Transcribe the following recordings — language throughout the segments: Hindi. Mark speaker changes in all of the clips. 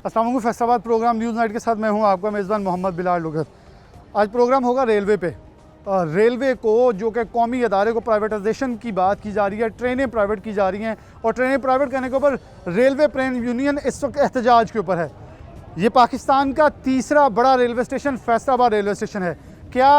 Speaker 1: अस्सलाम वालेकुम। फैसलाबाद प्रोग्राम न्यूज़ नाइट के साथ मैं हूं आपका मेज़बान मोहम्मद बिलाल लुगर। आज प्रोग्राम होगा रेलवे पे। रेलवे को जो कि कौमी अदारे को प्राइवेटाइजेशन की बात की जा रही है, ट्रेनें प्राइवेट की जा रही हैं और ट्रेनें प्राइवेट करने के ऊपर रेलवे प्रेन यूनियन इस वक्त एहतजाज के ऊपर है। ये पाकिस्तान का तीसरा बड़ा railway station Faisalabad railway station है। क्या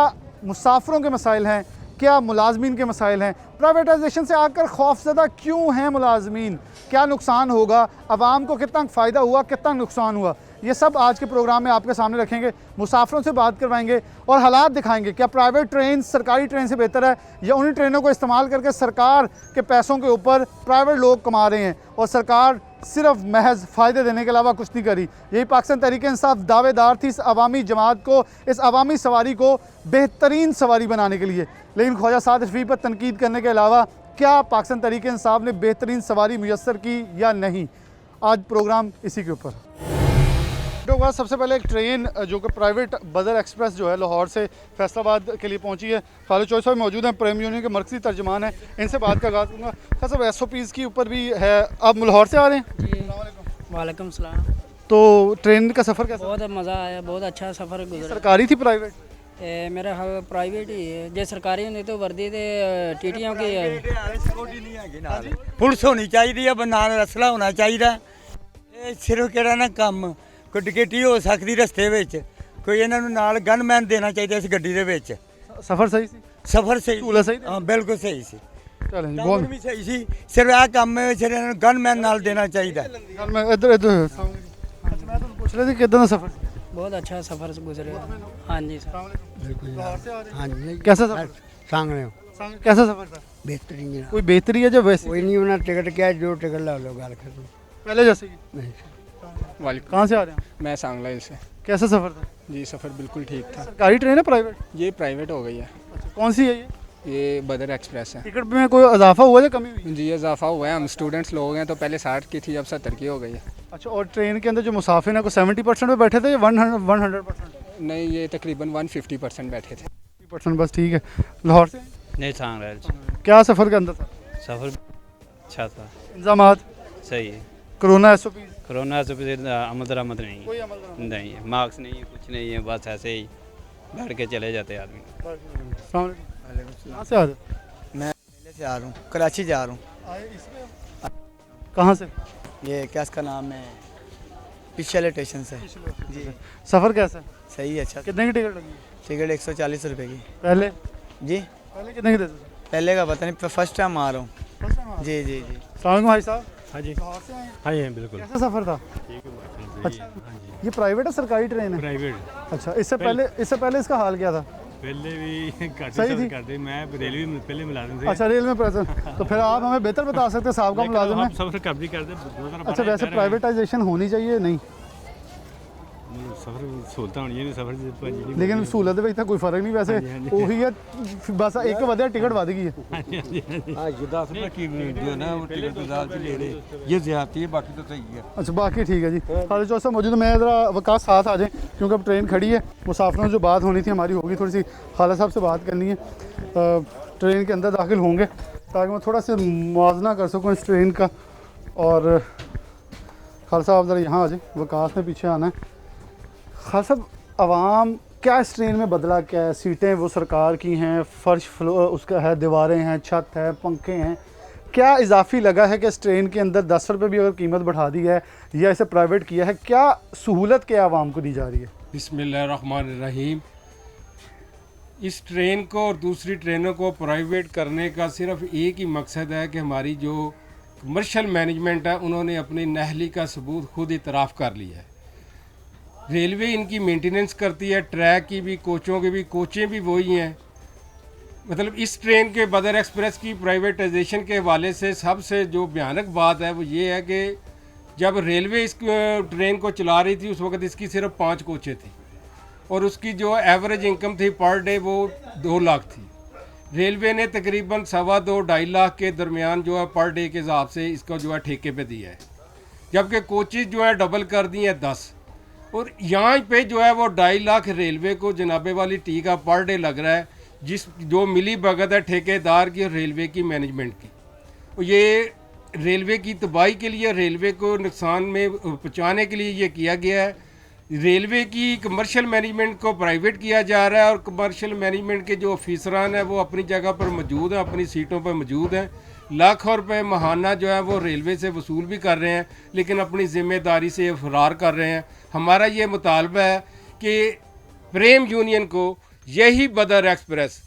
Speaker 1: मुसाफिरों के मसाइल हैं, क्या मुलाजमीन के मसाइल हैं? प्राइवेटाइजेशन से आकर खौफजदा क्यों हैं मुलाजमीन? क्या नुकसान होगा? आवाम को कितना फ़ायदा हुआ, कितना नुकसान हुआ? ये सब आज के प्रोग्राम में आपके सामने रखेंगे। मुसाफिरों से बात करवाएंगे और हालात दिखाएंगे। क्या प्राइवेट ट्रेन सरकारी ट्रेन से बेहतर है या उन्हीं ट्रेनों को इस्तेमाल करके सरकार के पैसों के ऊपर प्राइवेट लोग कमा रहे हैं और सरकार सिर्फ महज फ़ायदे देने के अलावा कुछ नहीं करी? यही पाकिस्तान तहरीक इंसाफ दावेदार थी इस अवामी जमात को, इस अवामी सवारी को बेहतरीन सवारी बनाने के लिए। लेकिन ख्वाजा साद रफ़ी पर तनकीद करने के अलावा क्या पाकिस्तान तहरीक इंसाफ ने बेहतरीन सवारी मुयस्सर की या नहीं? आज प्रोग्राम इसी के ऊपर। सबसे पहले एक ट्रेन जो कि प्राइवेट बदर एक्सप्रेस जो है लाहौर से फैसलाबाद के लिए पहुंची है। खालिद चौधरी साहब मौजूद हैं, प्रेम यूनियन के मरकज़ी तर्जमान हैं। इनसे बात का आगाज़ करूँगा। सर सब SOPs के ऊपर भी है। आप लाहौर से आ रहे हैं?
Speaker 2: जी वालेकुम सलाम।
Speaker 1: तो ट्रेन का सफ़र कैसा?
Speaker 2: बहुत मज़ा आया, बहुत अच्छा सफ़र गुजरा।
Speaker 1: सरकारी थी प्राइवेट?
Speaker 2: मेरा प्राइवेट ही है। जे सरकारी होंदी तो वर्दी ते टीटियां की
Speaker 3: पुलिस होनी चाहिए, नाल असला होना चाहिए। सिर्फ केड़ा ना कम कोई डिकेटी हो सकती रस्ते विच, कोई इन्हां नूं नाल गनमैन देना चाहिए इस गड्डी दे विच।
Speaker 1: सफ़र सही सी?
Speaker 3: सफ़र सही,
Speaker 1: सहूलत सही?
Speaker 3: हाँ बिल्कुल सही सी।
Speaker 1: चलें जी,
Speaker 3: बहुत
Speaker 1: बहुत
Speaker 3: भी सही सी। सिर्फ आ कम सिर्फ इन्हां नूं गनमैन नाल देना चाहिए।
Speaker 1: मैं इधर इधर मैं तो पूछ रही थी कितना दा सफ़र?
Speaker 2: बहुत अच्छा सफ़र गुजरे। हाँ जी सर।
Speaker 1: लाहौर से आ रहे हैं?
Speaker 4: हाँ जी
Speaker 1: कैसा सफ़र?
Speaker 4: सांगने
Speaker 1: कैसा सफ़र था?
Speaker 4: बेहतरीन है।
Speaker 1: कोई बेहतरी है जो वैसे
Speaker 4: कोई नहीं उन्हें टिकट क्या जो टिकट ला लो गल खत्म।
Speaker 1: पहले जैसे ही?
Speaker 4: नहीं
Speaker 5: वालेकुम,
Speaker 1: कहाँ से आ रहे हैं?
Speaker 5: मैं सांगला से।
Speaker 1: कैसा सफ़र था?
Speaker 5: जी सफ़र बिल्कुल ठीक था।
Speaker 1: सरकारी ट्रेन है प्राइवेट?
Speaker 5: ये प्राइवेट हो गई है,
Speaker 1: अच्छा, कौन सी है ये?
Speaker 5: ये बदर एक्सप्रेस है।
Speaker 1: टिकट में कोई इजाफा हुआ या कमी हुई?
Speaker 5: जी इजाफा हुआ है, हम स्टूडेंट्स लोग हैं तो पहले 60 की थी, अब 70 की हो गई है।
Speaker 1: अच्छा, और ट्रेन के अंदर जो मुसाफिर हैं को 70% पे बैठे थे या 100%?
Speaker 5: नहीं, ये तकरीबन 150% बैठे थे।
Speaker 1: 50% बस ठीक है। लाहौर से?
Speaker 6: नहीं सांग
Speaker 1: क्या सफ़र के अंदर था?
Speaker 6: सफ़र अच्छा था,
Speaker 1: इंतजामात
Speaker 6: सही है।
Speaker 1: Corona SOP?
Speaker 6: कोरोना से आमद दरामद नहीं है,
Speaker 1: कोई अमल दरामद
Speaker 6: नहीं है, मार्क्स नहीं है, कुछ नहीं है, बस ऐसे ही बैठ के चले जाते आदमी।
Speaker 1: अस्सलाम वालेकुम। कहाँ से आ रहे हो?
Speaker 3: मैं से आ रहा हूँ, कराची जा रहा हूँ।
Speaker 1: कहाँ से?
Speaker 3: ये क्या इसका नाम है, पिछले स्टेशन से। जी
Speaker 1: सफ़र कैसा है?
Speaker 3: सही है, अच्छा।
Speaker 1: कितने की टिकट लगी?
Speaker 3: टिकट 140 रुपये की।
Speaker 1: पहले
Speaker 3: जी
Speaker 1: पहले कितने की देते थे?
Speaker 3: पहले का पता नहीं, फर्स्ट टाइम आ रहा हूँ। जी जी जी।
Speaker 1: अस्सलाम वालेकुम भाई साहब।
Speaker 7: हाँ जी,
Speaker 1: लाहौर से आए हैं?
Speaker 7: हाँ जी बिल्कुल
Speaker 1: कैसा सफ़र था?
Speaker 7: ठीक है।
Speaker 1: अच्छा, ये प्राइवेट है सरकारी ट्रेन है?
Speaker 7: प्राइवेट
Speaker 1: अच्छा, इससे पहले इसका हाल क्या था?
Speaker 7: पहले भी
Speaker 1: सही थी?
Speaker 7: करते मैं रेलवे में पहले मुलाजिम थे।
Speaker 1: अच्छा, रेल में प्रेजेंट। तो फिर आप हमें बेहतर बता सकते हैं, साहब का मुलाजिम है।
Speaker 7: सफर कब भी करते 2012
Speaker 1: अच्छा, वैसे प्राइवेटाइजेशन होनी चाहिए नहीं?
Speaker 7: सफर सहूलत होनी चाहिए सफर
Speaker 1: लेकिन सहूलत ਵਿੱਚ ਤਾਂ ਕੋਈ ਫਰਕ ਨਹੀਂ ਵੈਸੇ ਉਹੀ ਹੈ ਬਸ ਇੱਕ ਵਧਿਆ ਟਿਕਟ ਵਧ ਗਈ ਹੈ।
Speaker 8: आज 10 रुपये की जो है ना वो टिकट तो ज़्यादा ले रहे, ये ज्यादती है, बाकी तो सही है।
Speaker 1: अच्छा, बाकी ठीक है जी। खालिद चौधरी साहब मौजूद, मैं ज़रा वकास साथ आ जाएँ क्योंकि अब ट्रेन खड़ी है। मुसाफिरों से जो बात होनी थी हमारी होगी, थोड़ी सी खालिद साहब से बात करनी है। ट्रेन के अंदर दाखिल होंगे ताकि मैं थोड़ा सा मुआवजा कर सकूँ इस ट्रेन का। और खालिद साहब ज़रा यहाँ आ जाए, वकास ने पीछे आना है। खालिद साहब, आवाम क्या इस ट्रेन में बदला क्या है? सीटें वो सरकार की हैं, फर्श उसका है, दीवारें हैं, छत है, पंखे हैं। क्या इजाफी लगा है कि इस ट्रेन के अंदर 10 रुपये भी अगर कीमत बढ़ा दी है या इसे प्राइवेट किया है, क्या सहूलत क्या आवाम को दी जा रही है?
Speaker 9: बिस्मिल्लाहिर्रहमानिर्रहीम। इस ट्रेन को और दूसरी ट्रेनों को प्राइवेट करने का सिर्फ एक ही मकसद है कि हमारी जो कमर्शियल मैनेजमेंट है उन्होंने अपनी नाअहली का सबूत खुद इतराफ़ कर लिया है। रेलवे इनकी मेंटेनेंस करती है, ट्रैक की भी, कोचों की भी, कोचें भी वही हैं। मतलब इस ट्रेन के बदर एक्सप्रेस की प्राइवेटाइजेशन के हवाले से सबसे जो भयानक बात है वो ये है कि जब रेलवे इस ट्रेन को चला रही थी उस वक्त इसकी सिर्फ 5 कोचें थी और उसकी जो एवरेज इनकम थी पर डे वो 2 लाख थी। रेलवे ने तकरीबन 2.25-2.5 लाख के दरमियान जो है पर डे के हिसाब से इसको जो है ठेके पे दिया है, जबकि कोचेज़ जो है डबल कर दी हैं 10। और यहाँ पे जो है वो 2.5 लाख रेलवे को जनाबे वाली टी का पर डे लग रहा है, जो मिली भगत है ठेकेदार की और रेलवे की मैनेजमेंट की। और ये रेलवे की तबाही के लिए, रेलवे को नुकसान में पहुँचाने के लिए ये किया गया है। रेलवे की कमर्शियल मैनेजमेंट को प्राइवेट किया जा रहा है और कमर्शियल मैनेजमेंट के जो ऑफिसरान हैं वो अपनी जगह पर मौजूद हैं, अपनी सीटों पर मौजूद हैं। लाखों रुपए महाना जो है वो रेलवे से वसूल भी कर रहे हैं, लेकिन अपनी ज़िम्मेदारी से फरार कर रहे हैं। हमारा ये मुतालबा है कि प्रेम यूनियन को यही बदर एक्सप्रेस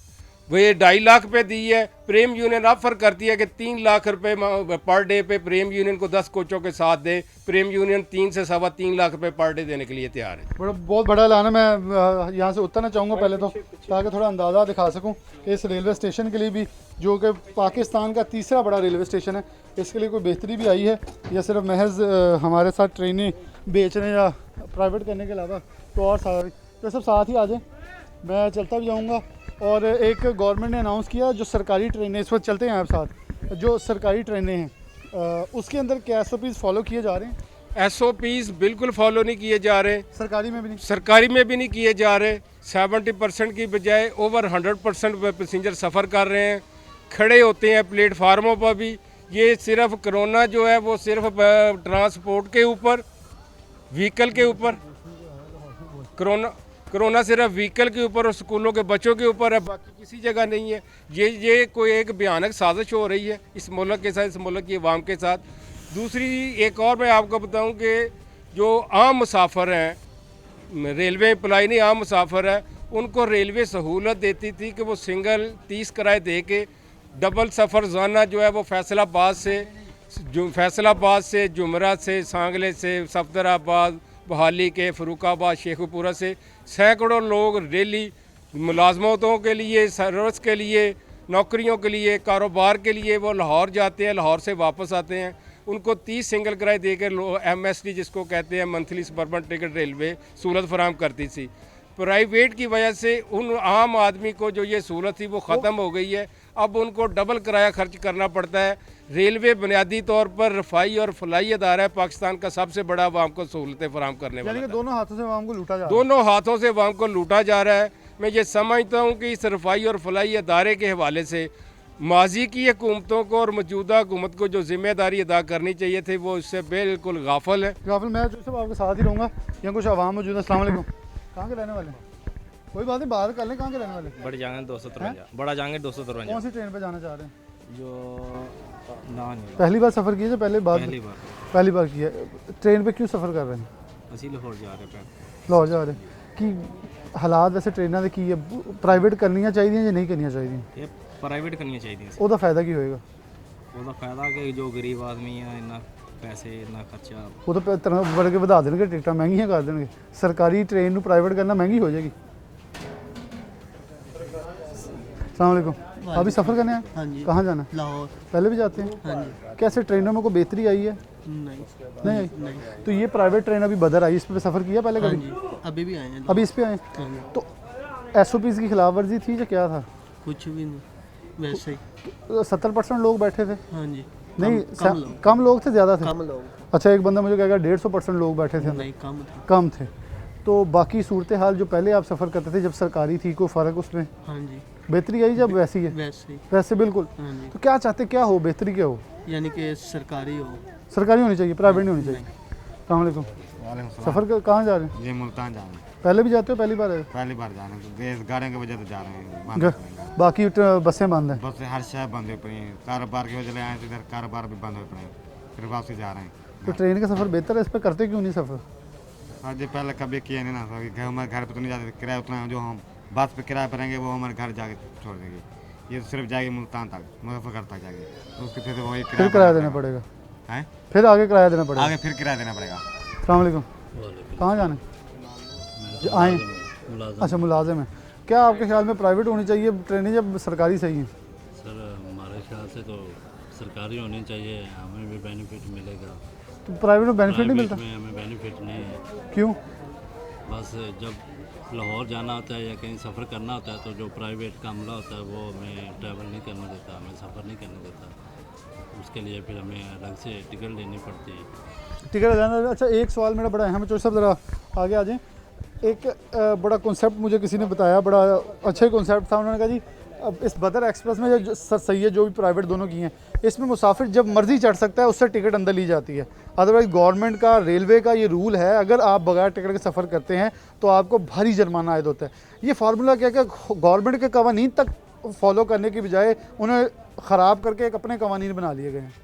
Speaker 9: वो ये 2.5 लाख पे दी है, प्रेम यूनियन ऑफर करती है कि 3 लाख रुपए पर डे पे प्रेम यूनियन को 10 कोचों के साथ दे। प्रेम यूनियन 3 से 3.25 लाख रुपए पर डे देने के लिए तैयार है।
Speaker 1: बहुत बड़ा ऐलान है। मैं यहाँ से उतरना चाहूँगा पहले तो, ताकि थोड़ा अंदाज़ा दिखा सकूँ कि इस रेलवे स्टेशन के लिए भी, जो कि पाकिस्तान का तीसरा बड़ा रेलवे स्टेशन है, इसके लिए कोई बेहतरी भी आई है या सिर्फ महज हमारे साथ ट्रेनें बेचने या प्राइवेट करने के अलावा तो और सारा तो सब साथ ही आ जाए। मैं चलता भी जाऊँगा। और एक गवर्नमेंट ने अनाउंस किया जो सरकारी ट्रेनें इस वक्त चलते हैं आप साथ, जो सरकारी ट्रेनें हैं उसके अंदर क्या SOPs फॉलो किए जा रहे हैं?
Speaker 9: SOPs बिल्कुल फॉलो नहीं किए जा रहे,
Speaker 1: सरकारी में भी नहीं,
Speaker 9: सरकारी में भी नहीं किए जा रहे। 70% की बजाय ओवर 100% पैसेंजर सफ़र कर रहे हैं, खड़े होते हैं प्लेटफार्मों पर भी। ये सिर्फ कोरोना जो है वो सिर्फ ट्रांसपोर्ट के ऊपर, व्हीकल के ऊपर, कोरोना सिर्फ व्हीकल के ऊपर और स्कूलों के बच्चों के ऊपर है, बाकी किसी जगह नहीं है। ये कोई एक भयानक साजिश हो रही है इस मुल्क के साथ, इस मुल्क की आवाम के साथ। दूसरी एक और मैं आपको बताऊं कि जो आम मुसाफिर हैं, रेलवे एम्प्लॉय नहीं आम मुसाफिर है, उनको रेलवे सहूलत देती थी कि वो सिंगल 30 किराए दे के डबल सफ़र रोज़ाना जो है वो फैसलाबाद से जुमरा से, सांगले से, सफदराबाद, बहाली के, फरुखाबाद, शेखुपुरा से सैकड़ों लोग डेली मुलाजमतों के लिए, सर्विस के लिए, नौकरियों के लिए, कारोबार के लिए वो लाहौर जाते हैं, लाहौर से वापस आते हैं। उनको 30 सिंगल किराए देकर MST जिसको कहते हैं मंथली सबर्बन टिकट रेलवे सहूलत फराहम करती थी। प्राइवेट की वजह से उन आम आदमी को जो ये सहूलत थी वो ख़त्म हो गई है। अब उनको डबल किराया खर्च करना पड़ता है। रेलवे बुनियादी तौर पर रफाई और फलाई अदारा है, पाकिस्तान का सबसे बड़ा आवाम को सहूलतें फराहम करने वाला है।
Speaker 1: दोनों हाथों से आवाम को लूटा जा रहा है।
Speaker 9: दोनों हाथों से आवाम को लूटा जा रहा है। मैं ये समझता हूँ कि इस रफाई और फलाई अदारे के हवाले से माजी की हुकूमतों को और मौजूदा हुकूमत को जो जिम्मेदारी अदा करनी चाहिए थी वो इससे बिल्कुल गाफिल है।
Speaker 1: मैं जो सब आपके साथ ही रहूँगा। यहाँ कुछ आवाम मौजूद है। अस्सलाम वालेकुम। कहाँ के रहने वाले हैं? कोई बात नहीं, बाहर कर लें। कहाँ के रहने वाले?
Speaker 6: बड़ा जाएंगे 253, बड़ा जाएंगे 253।
Speaker 1: कौन सी ट्रेन पे जाना चाह रहे हैं?
Speaker 6: जो ना नहीं,
Speaker 1: पहली बार सफ़र किया, पहली बार किया। ट्रेन पे क्यों सफ़र कर रहे हैं?
Speaker 6: ਅਸੀਂ ਲਾਹੌਰ ਜਾ ਰਹੇ ਪਏ।
Speaker 1: लाहौर जा रहे हैं कि हालात वैसे ट्रेनों के की है, प्राइवेट करनियाँ चाहिए या नहीं करनियाँ चाहिए?
Speaker 6: ਇਹ ਪ੍ਰਾਈਵੇਟ ਕਰਨੀਆਂ ਚਾਹੀਦੀਆਂ ਸੀ।
Speaker 1: ਉਹਦਾ ਫਾਇਦਾ ਕੀ ਹੋਏਗਾ?
Speaker 6: ਉਹਦਾ ਫਾਇਦਾ ਕਿ ਜੋ ਗਰੀਬ ਆਦਮੀ ਆ ਇੰਨਾ ਪੈਸੇ ਇੰਨਾ ਖਰਚਾ
Speaker 1: ਉਹ ਤਾਂ ਤਰ੍ਹਾਂ ਵੜ ਕੇ ਵਧਾ ਦੇਣਗੇ, ਟਿਕਟਾਂ ਮਹਿੰਗੀਆਂ ਕਰ ਦੇਣਗੇ। ਸਰਕਾਰੀ ट्रेन ਨੂੰ प्राइवेट करना महंगी हो जाएगी। अस्सलाम वालेकुम। अभी सफ़र करने हैं?
Speaker 4: हाँ जी।
Speaker 1: कहाँ जाना है?
Speaker 4: लाहौर।
Speaker 1: पहले भी जाते हैं?
Speaker 4: हाँ जी।
Speaker 1: कैसे ट्रेनों में कोई बेहतरी आई है?
Speaker 4: नहीं
Speaker 1: नहीं आई। तो ये प्राइवेट ट्रेन अभी बदर आई, इस पर सफ़र किया पहले
Speaker 4: हाँ
Speaker 1: कभी?
Speaker 4: जी, अभी भी आए हैं।
Speaker 1: अभी इस पे आए?
Speaker 4: हाँ जी।
Speaker 1: तो SOPs की खिलाफ वर्जी थी या क्या था?
Speaker 4: कुछ भी नहीं, वैसे ही।
Speaker 1: 70% लोग बैठे थे?
Speaker 4: हाँ जी।
Speaker 1: नहीं,
Speaker 4: कम
Speaker 1: कम लोग थे, ज़्यादा थे?
Speaker 4: कम लोग।
Speaker 1: अच्छा, एक बंदा मुझे कहेगा 150% लोग बैठे थे?
Speaker 4: नहीं, कम थे।
Speaker 1: कम थे। तो बाकी सूरत हाल जो पहले आप सफ़र करते थे जब सरकारी थी, कोई फ़र्क उसमें?
Speaker 4: हाँ जी।
Speaker 1: बेहतरी आई जब वैसी है?
Speaker 4: वैसे ही।
Speaker 1: वैसे बिल्कुल।
Speaker 4: हाँ जी।
Speaker 1: तो क्या चाहते, क्या हो, बेहतरी क्या हो?
Speaker 4: यानी कि सरकारी हो।
Speaker 1: सरकारी होनी चाहिए, प्राइवेट नहीं होनी चाहिए। अस्सलाम वालेकुम। सफ़र कहाँ जा रहे हैं?
Speaker 8: ये मुल्तान जा रहे हैं।
Speaker 1: पहले भी जाते हो, पहली बार है?
Speaker 8: पहली बार जा रहे हैं, गैस गाड़ियों की वजह से जा रहे हैं।
Speaker 1: बाकी बसें बंद हैं?
Speaker 8: बस हर शहर बंद हुई पड़ी हैं, कारोबार की वजह से आए तो इधर कारोबार भी बंद हुए पड़े हैं, फिर वापसी जा रहे हैं।
Speaker 1: तो ट्रेन का सफ़र बेहतर है, इस पर करते क्यों नहीं सफ़र?
Speaker 8: आज पहले कभी किया नहीं ना, हमारे घर पर तो नहीं जाते, किराया उतना जो हम बस पे किराया भरेंगे वो हमारे घर जाके छोड़ देंगे। ये तो सिर्फ जाएगी मुल्तान तक, मुजफ्फरनगर तक जाएगी, तो उसके फिर वही
Speaker 1: फिर किराया देना पड़ेगा
Speaker 8: है,
Speaker 1: फिर आगे किराया देना पड़ेगा,
Speaker 8: आगे फिर किराया देना पड़ेगा।
Speaker 1: अस्सलाम वालेकुम। कहाँ जाना है? आए? अच्छा, मुलाजिम है। क्या आपके ख्याल में प्राइवेट होनी चाहिए ट्रेनें जब सरकारी सही हैं?
Speaker 10: सर हमारे ख्याल से तो सरकारी होनी चाहिए, हमें भी बेनिफिट मिलेगा।
Speaker 1: तो प्राइवेट में बेनिफिट नहीं मिलता?
Speaker 10: में हमें बेनिफिट नहीं है।
Speaker 1: क्यों?
Speaker 10: बस जब लाहौर जाना होता है या कहीं सफ़र करना होता है तो जो प्राइवेट का अमला होता है वो हमें ट्रैवल नहीं करने देता, हमें सफ़र नहीं करने देता। उसके लिए फिर हमें अलग से टिकट लेनी पड़ती है।
Speaker 1: टिकट लेना। अच्छा, एक सवाल मेरा बड़ा अहम है, चौधरी साहब ज़रा आगे आ जाएँ। एक बड़ा कॉन्सेप्ट मुझे किसी ने बताया, बड़ा अच्छा कॉन्सेप्ट था। उन्होंने कहा जी अब इस बदर एक्सप्रेस में जो सही है, जो भी प्राइवेट दोनों की हैं, इसमें मुसाफिर जब मर्ज़ी चढ़ सकता है, उससे टिकट अंदर ली जाती है। अदरवाइज़ गवर्नमेंट का, रेलवे का ये रूल है, अगर आप बगैर टिकट के सफ़र करते हैं तो आपको भारी जुर्माना आयद होता है। ये फार्मूला क्या क्या गवर्नमेंट के कवानीन तक फॉलो करने की बजाय उन्हें ख़राब करके एक अपने कवानीन बना लिए गए हैं।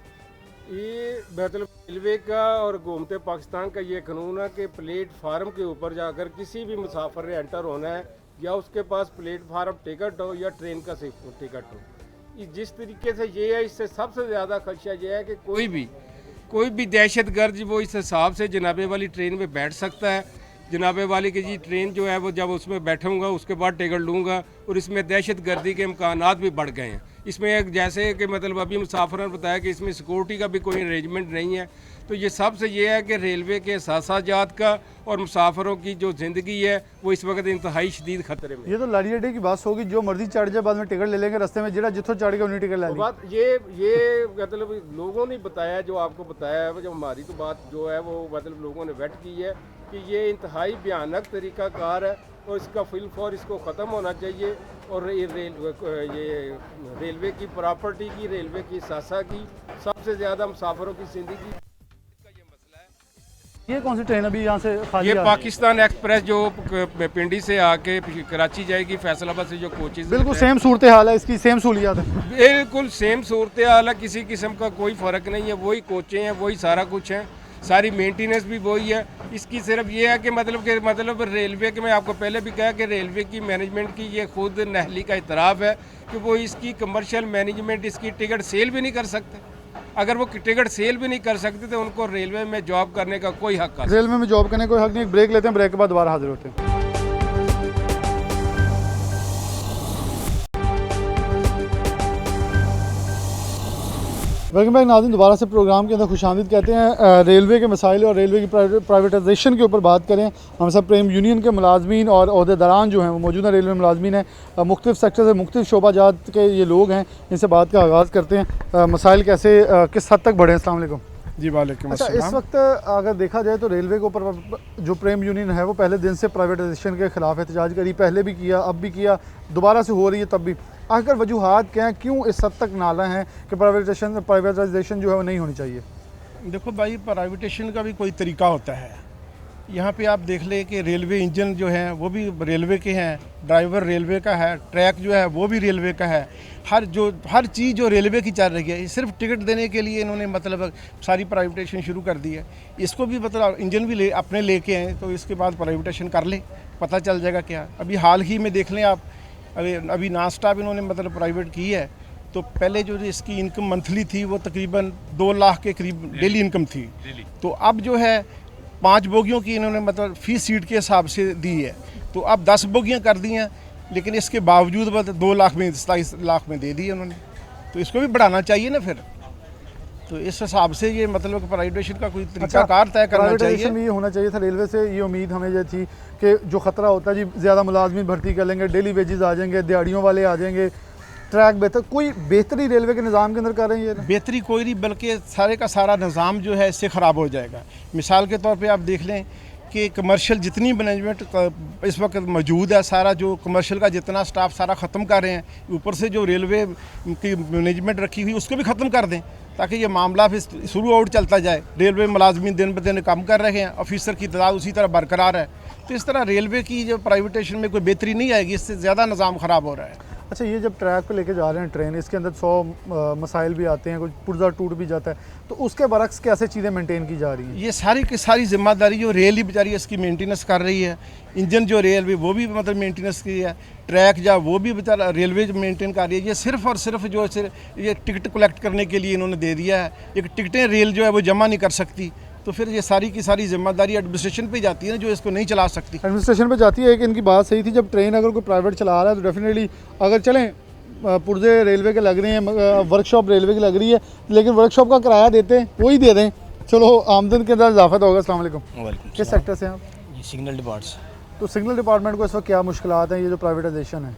Speaker 9: ये मतलब रेलवे का और घूमते पाकिस्तान का ये कानून है कि प्लेटफार्म के ऊपर जाकर किसी भी मुसाफिर ने एंटर होना है, या उसके पास प्लेटफार्म टिकट हो या ट्रेन का टिकट हो। जिस तरीके से ये है, इससे सबसे ज़्यादा खदशा ये है कि कोई भी दहशतगर्द वो इस हिसाब से जनाबे वाली ट्रेन में बैठ सकता है, जनाबे वाली की जी ट्रेन जो है वो जब उसमें बैठूंगा उसके बाद टिकट लूँगा, और इसमें दहशतगर्दी के इम्कानात भी बढ़ गए हैं। इसमें एक जैसे कि मतलब अभी मुसाफिरों ने बताया कि इसमें सिक्योरिटी का भी कोई अरेंजमेंट नहीं है। तो ये सबसे ये है कि रेलवे के सासाजात का और मुसाफिरों की जो ज़िंदगी है वो इस वक्त इंतहाई शदीद खतरे में।
Speaker 1: ये तो लाड़ी अड्डे की बात होगी, जो मर्जी चढ़ जाए, बाद में टिकट ले लेंगे रास्ते में, जितना जिथों चढ़ के उन्हीं टिकट ले लेंगे।
Speaker 9: बात ये मतलब लोगों ने बताया, जो आपको बताया है, जो हमारी तो बात जो है वो मतलब लोगों ने वेट की है कि ये इंतहाई भयानक तरीक़ाकार है और इसका फिलफौर इसको ख़त्म होना चाहिए। और ये रेलवे की प्रॉपर्टी की, रेलवे की सासा की, सबसे ज़्यादा मुसाफिरों की ज़िंदगी का ये मसला है।
Speaker 1: ये कौन सी ट्रेन अभी यहाँ से खाली
Speaker 9: ये
Speaker 1: आ रही है?
Speaker 9: पाकिस्तान एक्सप्रेस जो पिंडी से आके कराची जाएगी, फैसलाबाद से जो कोचेज
Speaker 1: बिल्कुल सेम सूरत हाल है, इसकी सेम सहूलियात है।
Speaker 9: बिल्कुल सेम सूरत हाल है, किसी किस्म का कोई फ़र्क नहीं है। वही कोचें हैं, वही सारा कुछ है, सारी मेंटेनेंस भी वही है। इसकी सिर्फ ये है कि मतलब रेलवे के, मैं आपको पहले भी कहा कि रेलवे की मैनेजमेंट की ये खुद नहली का इतराफ़ है कि वो इसकी कमर्शियल मैनेजमेंट इसकी टिकट सेल भी नहीं कर सकते। अगर वो टिकट सेल भी नहीं कर सकते तो उनको रेलवे में जॉब करने का कोई हक है।
Speaker 1: रेलवे में जॉब करने का कोई हक नहीं। ब्रेक लेते हैं, ब्रेक के बाद दोबारा हाजिर होते हैं। वेलकम बैक नाज़रीन, दोबारा से प्रोग्राम के अंदर खुशामदीद कहते हैं। रेलवे के मसाइल और रेलवे की प्राइवेटाइजेशन के ऊपर बात करें। हम सब प्रेम यूनियन के मुलाजमीन और अहदेदारान जो हैं वो मौजूदा रेलवे मुलाजमीन हैं, मुख्तलिफ सेक्टर से मुख्तलिफ शोबाजात के ये लोग हैं। इनसे बात का आगाज़ करते हैं। मसाइल कैसे किस हद तक बढ़े? अस्सलाम वालेकुम।
Speaker 11: जी वालेकुम
Speaker 1: अच्छा,
Speaker 11: अस्सलाम।
Speaker 1: इस वक्त अगर देखा जाए तो रेलवे के ऊपर जो प्रेम यूनियन है वो पहले दिन से प्राइवेटाइजेशन के ख़िलाफ़ एहतजाज करी, पहले भी किया, अब भी किया, दोबारा से हो रही है तब भी। आखिर वजूहात क्या हैं, क्यों इस हद तक नाला है कि प्राइवेटाइजेशन जो है वो नहीं होनी चाहिए?
Speaker 11: देखो भाई, प्राइवेटेशन का भी कोई तरीका होता है। यहाँ पे आप देख ले कि रेलवे इंजन जो है वो भी रेलवे के हैं, ड्राइवर रेलवे का है, ट्रैक जो है वो भी रेलवे का है। हर चीज़ जो रेलवे की चल रही है, सिर्फ टिकट देने के लिए इन्होंने मतलब सारी प्राइवेटेशन शुरू कर दी है। इसको भी मतलब इंजन भी अपने लेके आए तो इसके बाद प्राइवेटेशन कर ले, पता चल जाएगा क्या। अभी हाल ही में देख लें आप, अभी नॉन स्टॉप इन्होंने मतलब प्राइवेट की है। तो पहले जो इसकी इनकम मंथली थी वो तकरीबन 2 लाख के करीब डेली इनकम थी। तो अब जो है 5 बोगियों की इन्होंने मतलब फीस सीट के हिसाब से दी है। तो अब 10 बोगियाँ कर दी हैं, लेकिन इसके बावजूद बस 2 लाख में 27 लाख में दे दी है उन्होंने। तो इसको भी बढ़ाना चाहिए ना फिर। तो इस हिसाब से ये मतलब प्राइवेटेशन का कोई तरीकाकार तय करना चाहिए।
Speaker 1: ये होना चाहिए था रेलवे से। ये उम्मीद हमें ये थी कि जो ख़तरा होता है जी, ज़्यादा मुलाजमीन भर्ती कर लेंगे, डेली वेजेस आ जाएंगे, दिहाड़ियों वाले आ जाएंगे, ट्रैक बेहतर, कोई बेहतरी रेलवे के निज़ाम के अंदर कर रहे हैं? ये
Speaker 11: बेहतरी कोई नहीं, बल्कि सारे का सारा निज़ाम जो है इससे ख़राब हो जाएगा। मिसाल के तौर पे आप देख लें कि कमर्शियल जितनी मैनेजमेंट इस वक्त मौजूद है, सारा जो कमर्शियल का जितना स्टाफ सारा ख़त्म कर रहे हैं। ऊपर से जो रेलवे की मैनेजमेंट रखी हुई उसको भी ख़त्म कर दें, ताकि ये मामला फिर शुरू आउट चलता जाए। रेलवे मुलाजमीन दिन ब दिन कम कर रहे हैं, ऑफिसर की तादाद उसी तरह बरकरार है। तो इस तरह रेलवे की जो प्राइवेटेशन में कोई बेहतरी नहीं आएगी, इससे ज़्यादा निज़ाम ख़राब हो रहा है।
Speaker 1: अच्छा, ये जब ट्रैक पे लेके जा रहे हैं ट्रेन, इसके अंदर 100 मसाइल भी आते हैं, कुछ पुर्जा टूट भी जाता है, तो उसके बरक्स कैसे चीज़ें मेंटेन की जा रही हैं?
Speaker 11: ये सारी की सारी जिम्मेदारी जो रेल ही बेचारी इसकी मेंटेनेंस कर रही है। इंजन जो रेलवे वो भी मतलब मेंटेनेंस की है, ट्रैक जो वो भी बेचारा रेलवे जो मेंटेन कर रही है। ये सिर्फ और सिर्फ जो ये टिकट कलेक्ट करने के लिए इन्होंने दे दिया है। एक टिकटें रेल जो है वो जमा नहीं कर सकती, तो फिर ये सारी की सारी जिम्मेदारी एडमिनिस्ट्रेशन पे जाती है, जो इसको नहीं चला सकती।
Speaker 1: एडमिनिस्ट्रेशन पे जाती है। एक इनकी बात सही थी, जब ट्रेन अगर कोई प्राइवेट चला रहा है तो डेफिनेटली अगर चलें, पुर्जे रेलवे के लग रहे हैं, वर्कशॉप रेलवे की लग रही है, लेकिन वर्कशॉप का किराया देते हैं वही दे दें, चलो आमदन के अंदर इजाफा होगा। अस्सलाम वालेकुम। किस सेक्टर से हैं आप?
Speaker 6: ये सिग्नल डिपार्ट्स।
Speaker 1: तो सिग्नल डिपार्टमेंट को इस वक्त क्या मुश्किलात हैं, ये जो प्राइवेटाइजेशन है?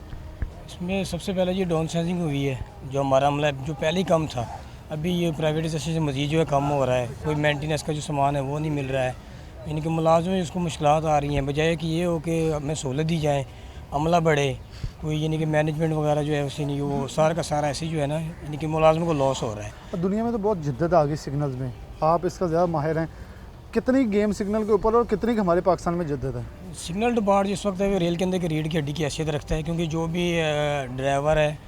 Speaker 6: इसमें सबसे पहले ये डाउन साइजिंग हुई है, जो हमारा अमला जो पहले ही कम था, अभी ये प्राइवेटाइजेशन से मज़ीद जो है कम हो रहा है। कोई मेंटेनेंस का जो सामान है वो नहीं मिल रहा है, इनके मुलाजम उसको मुश्किलात आ रही हैं। बजाय कि ये हो कि हमें सहूलत दी जाए, अमला बढ़े, कोई यानी कि मैनेजमेंट वगैरह जो है उससे नहीं, वो सारा का सारा ऐसे जो है ना यानी कि मुलाजमों को लॉस हो रहा है।
Speaker 1: दुनिया में तो बहुत जिद्दत आ गई सिग्नल्स में, आप इसका ज़्यादा माहिर हैं, कितनी गेम सिग्नल के ऊपर और कितनी हमारे पाकिस्तान में जिद्दत है?
Speaker 6: सिग्नल डिपार्ट जिस वक्त है वो रेल के अंदर की रीढ़ की हड्डी की हैसियत रखता है, क्योंकि जो भी ड्राइवर है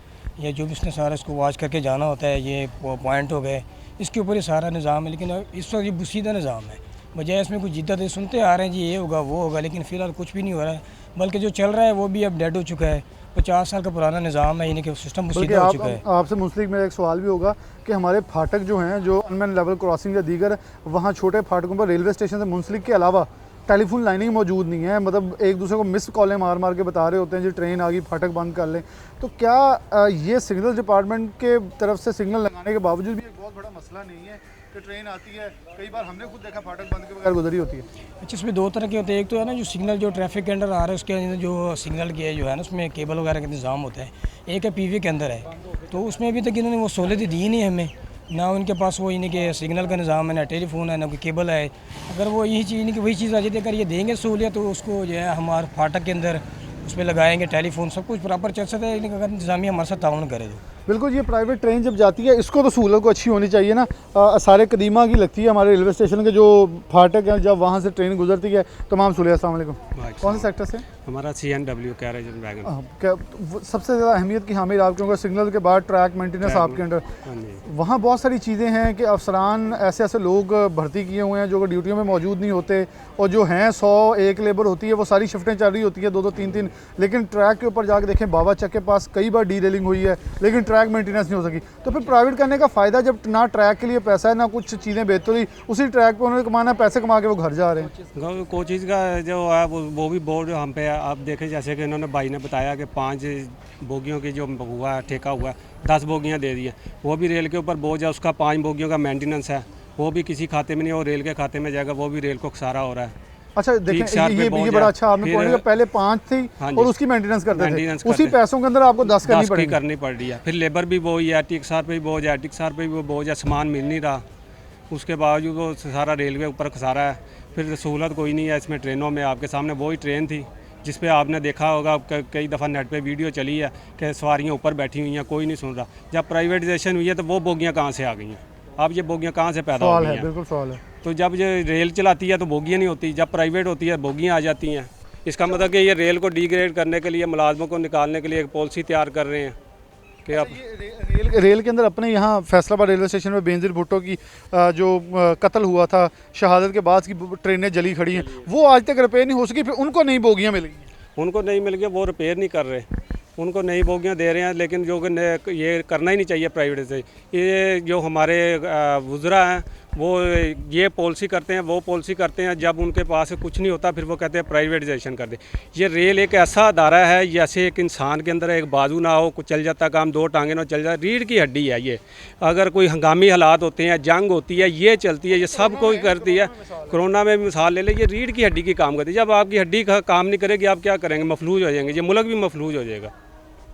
Speaker 6: या जो भी उसने सारा इसको वॉच करके जाना होता है, ये पॉइंट हो गए, इसके ऊपर ये सारा निज़ाम है। लेकिन इस वक्त ये बुसीदा निज़ाम है, बजाय इसमें कुछ जिद्दत है, सुनते आ रहे हैं जी ये होगा वो होगा, लेकिन फ़िलहाल कुछ भी नहीं हो रहा है। बल्कि जो चल रहा है वो भी अब डेड हो चुका है, 50 साल का पुराना निज़ाम है, यानी कि सिस्टम बुसीदा हो चुका है।
Speaker 1: आपसे मुंसलिक मेरा एक सवाल भी होगा कि हमारे फाटक जो हैं, जो अनमैन लेवल क्रॉसिंग या दीगर वहाँ छोटे फाटकों पर रेलवे स्टेशन से मुंसलिक के अलावा टेलीफोन लाइनिंग मौजूद नहीं है, मतलब एक दूसरे को मिस कॉलें मार मार के बता रहे होते हैं जी ट्रेन आ गई फाटक बंद कर लें। तो क्या ये सिग्नल डिपार्टमेंट के तरफ से सिग्नल लगाने के बावजूद भी एक बहुत बड़ा मसला नहीं है कि ट्रेन आती है, कई बार हमने खुद देखा फाटक बंद के बगैर गुजरी होती है?
Speaker 6: अच्छा, इसमें दो तरह के होते हैं, एक तो है ना जो सिग्नल जो ट्रैफिक के अंदर आ रहा है उसके अंदर जो सिग्नल के जो है ना उसमें केबल वगैरह का इंतज़ाम होता है, एक है पीवी के अंदर है, तो उसमें अभी तक इन्होंने वो सहूलत दी नहीं हमें, ना उनके पास वो यानी कि सिग्नल का निज़ाम है, ना टेलीफोन है, ना कोई केबल है। अगर वो यही चीज़ यानी कि वही चीज़ आ जाती है, अगर ये देंगे सहूलियत तो उसको जो है हमारे फाटक के अंदर उसमें लगाएंगे, टेलीफोन सब कुछ प्रॉपर चल सकता है, लेकिन अगर इंतज़ामिया हमारे साथ ताउन करे तो।
Speaker 1: बिल्कुल, ये प्राइवेट ट्रेन जब जाती है इसको तो सहूलत को अच्छी होनी चाहिए ना। सारे कदीमा की लगती है हमारे रेलवे स्टेशन के जो फाटक है, जब वहाँ से ट्रेन गुजरती है तमाम सहूलियत। अस्सलाम वालेकुम, कौन से सेक्टर से?
Speaker 7: हमारा CNW कैरेज एंड वैगन।
Speaker 1: क्या सबसे ज़्यादा अहमियत की हामिल आप क्योंकि सिग्नल के बाद ट्रैक मेंटेनेंस आपके अंडर, वहाँ बहुत सारी चीज़ें हैं कि अफसरान ऐसे ऐसे लोग भर्ती किए हुए हैं जो ड्यूटियों में मौजूद नहीं होते, और जो हैं 101 लेबर होती है, वो सारी शिफ्टें चल रही होती है 2-2 3-3, लेकिन ट्रैक के ऊपर जाकर देखें बाबा चक के पास कई बार डी रेलिंग हुई है, लेकिन ट्रैक मेंटेनेंस नहीं हो सकी। तो फिर प्राइवेट करने का फ़ायदा, जब ना ट्रैक के लिए पैसा है ना कुछ चीज़ें बेहतरी, उसी ट्रैक पर उन्होंने कमाना, पैसे कमा के वो घर जा रहे हैं।
Speaker 7: कोई चीज़ का जो है वो भी बोर्ड हम पे आप देखें, जैसे कि इन्होंने भाई ने बताया कि 5 बोगियों की जो हुआ है ठेका हुआ है, 10 बोगियाँ दे दी है, वो भी रेल के ऊपर बोझ है, उसका 5 बोगियों का मेंटेनेंस है, वो भी किसी खाते में नहीं, वो रेल के खाते में जाएगा, वो भी रेल को खसारा हो रहा है।
Speaker 1: अच्छा देखें, ये बड़ा अच्छा आपने पॉइंट किया, पहले 5 थी और उसकी मेंटेनेंस करते थे, उसी पैसों के अंदर आपको 10 करनी
Speaker 7: पड़ रही है। फिर लेबर भी वही है, टिक्सार पे भी बोझ है, टिक्सार पे भी वो बोझ है, सामान मिल नहीं रहा, उसके बावजूद वो सारा रेलवे ऊपर खसारा है। फिर सहूलत कोई नहीं है इसमें। ट्रेनों में आपके सामने वही ट्रेन थी जिस पे आपने देखा होगा कई दफ़ा नेट पे वीडियो चली है कि सवारियाँ ऊपर बैठी हुई हैं, कोई नहीं सुन रहा। जब प्राइवेटाइजेशन हुई है तो वो बोगियाँ कहाँ से आ गई हैं? अब ये बोगियाँ कहाँ से पैदा हो गई हैं?
Speaker 1: बिल्कुल सवाल है।
Speaker 7: तो जब ये रेल चलाती है तो बोगियाँ नहीं होती, जब प्राइवेट होती है बोगियाँ आ जाती हैं। इसका मतलब कि ये रेल को डिग्रेड करने के लिए, मुलाजमों को निकालने के लिए एक पॉलिसी तैयार कर रहे हैं कि आप
Speaker 1: रेल के अंदर अपने यहाँ फैसलाबाद रेलवे स्टेशन में बेनज़ीर भुट्टो की जो कत्ल हुआ था, शहादत के बाद की ट्रेनें जली खड़ी हैं, वो आज तक रिपेयर नहीं हो सकी, फिर उनको नई बोगियाँ मिल गई।
Speaker 7: उनको नहीं मिल गया, वो रिपेयर नहीं कर रहे, उनको नई बोगियाँ दे रहे हैं, लेकिन जो कि ये करना ही नहीं चाहिए प्राइवेट से। ये जो हमारे वुज़रा हैं वो ये पॉलिसी करते हैं, वो पॉलिसी करते हैं, जब उनके पास कुछ नहीं होता फिर वो कहते हैं प्राइवेटाइजेशन कर दे। ये रेल एक ऐसा अदारा है जैसे एक इंसान के अंदर एक बाजू ना हो, कुछ चल जाता काम, 2 टांगें ना चल जाए, रीढ़ की हड्डी है ये। अगर कोई हंगामी हालात होते हैं, जंग होती है, ये चलती है, ये सब कोई करती है। कोरोना में भी मिसाल ले लें, ये रीढ़ की हड्डी की काम करती है। जब आपकी हड्डी का काम नहीं करेगी आप क्या करेंगे? मफलूज हो जाएंगे, ये मुल्क भी मफलूज हो जाएगा,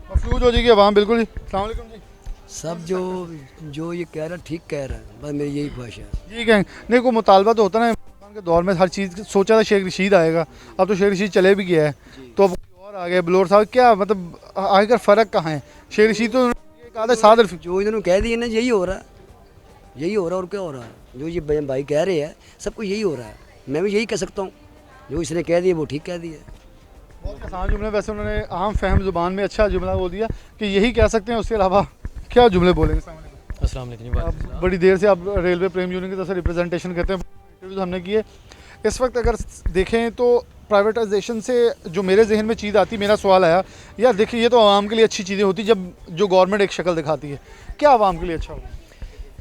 Speaker 1: मफलूज हो जाएगी आवाम। बिल्कुल जी। अस्सलाम वालेकुम जी।
Speaker 12: सब जो ये कह रहा है ठीक कह रहा है, बस मेरी यही ख्वाहिश है।
Speaker 1: ठीक है, नहीं कोई मुतालबा तो होता ना के दौर में, हर चीज़ सोचा था शेख रशीद आएगा, अब तो शेख रशीद चले भी गया है, तो अब कोई और आ गया बलोर साहब। क्या मतलब आखिर फ़र्क कहाँ है? शेख रशीद तो कहा था सादर,
Speaker 12: जो इन्होंने कह दिया ना यही हो रहा है, यही हो रहा है और क्या हो रहा है? जो ये भाई कह रहे हैं सब कुछ यही हो रहा है, मैं भी यही कह सकता हूँ, जो इसने कह दिया वो ठीक कह दिया।
Speaker 1: बहुत आसान जुमले, वैसे उन्होंने आम फहम ज़ुबान में अच्छा जुमला बोल दिया कि यही कह सकते हैं, उसके अलावा क्या जुमले बोलेंगे?
Speaker 13: अस्सलाम वालेकुम।
Speaker 1: आप बड़ी देर से आप रेलवे प्रेम यूनियन की तरफ से रिप्रेजेंटेशन करते हैं, इंटरव्यूज़ हमने किए। इस वक्त अगर देखें तो प्राइवेटाइजेशन से जो मेरे जहन में चीज़ आती, मेरा सवाल आया यार देखिए ये तो आवाम के लिए अच्छी चीज़ें होती जब जो गवर्नमेंट एक शक्ल दिखाती है, क्या आवाम के लिए अच्छा होगा?